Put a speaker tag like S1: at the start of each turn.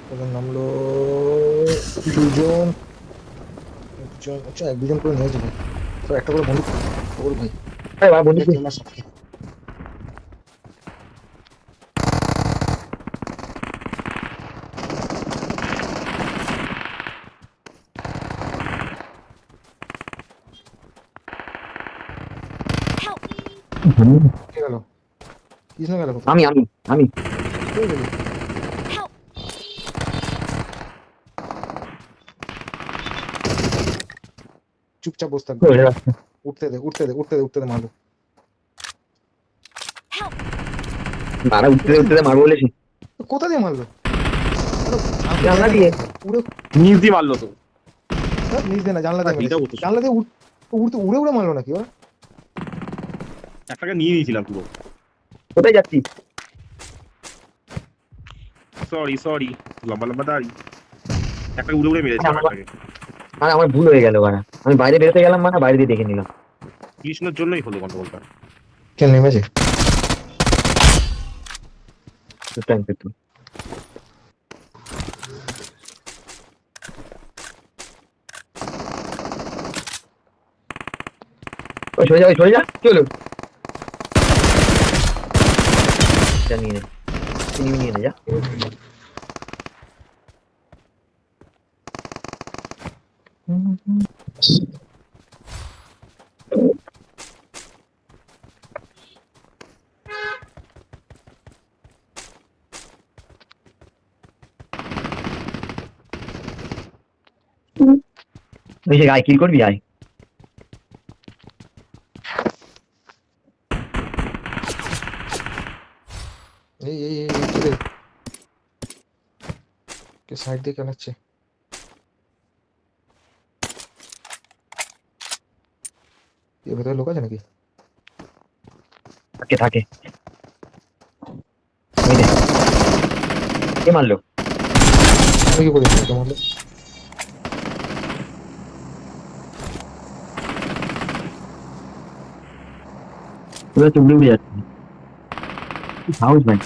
S1: কজন নামলো? দুজন, একজন, আচ্ছা এক দুজন করে নিয়েছে ভাই। তো একটা করে বন্দুক ওর ভাই।
S2: আরে বাবা বন্ধু
S1: এটা কি আমার সাথে? কে গেল? কৃষ্ণ গেল কোথায়?
S2: আমি আমি আমি
S1: কে গেল? চুপচাপ বসে থাকবে। উঠতে দে, উঠতে দে, উঠতে দে, উঠতে দে, মারবো।
S2: বারা উঠতে
S1: কোথা দিয়ে
S2: উঠতে মারবো বলেছি
S1: কোথা দিয়ে মারলো? আরে, আমি তো
S2: জানলা
S1: জায়গা
S2: দিয়ে।
S1: নেই ভাই। উড়ে
S3: নিচ দিয়ে মারলো তো।
S1: নিচ দিয়ে না, জানলা দিয়ে
S3: হিলটাও
S1: মেরেছে।
S3: করতো
S1: জানলা দিয়ে উড়তে উড়ে উড়ে মারলো নাকি ওরা?
S3: একটাকে নিয়ে নিয়েছিলাম পুরো।
S2: কোথায় যাচ্ছি?
S3: সরি সরি, লম্বা লম্বা দাড়ি। একটা উড়ে উড়ে মেরেছে
S2: আরে
S3: আর
S2: আমার
S3: একটাকে।
S2: আরে আমার ভুল হয়ে গেল বারা, আমি বাইরে বেরোতে গেলাম মানে বাইরে দিয়ে দেখে নিলাম।
S3: কৃষ্ণের জন্যই হলো গন্ডগোলটা।
S1: কে নেমেছে?
S2: টাইম পেতো। ওই সরে যা, ওই সরে যা, চলো যা নিয়ে নে, চিনি নিয়ে নে যা। ওই যে আয় কিল করবি আয়।
S1: এই কে রে? কে সাইড দিয়ে কেনাচ্ছে? এর ভেতরে লোক আছে নাকি?
S2: থাকে থাকে। ওই দে, কে মারলো?
S1: আমি কি করি তোমার?
S2: পুরো তো উড়ে উড়ে যাচ্ছে। হাউস ভাই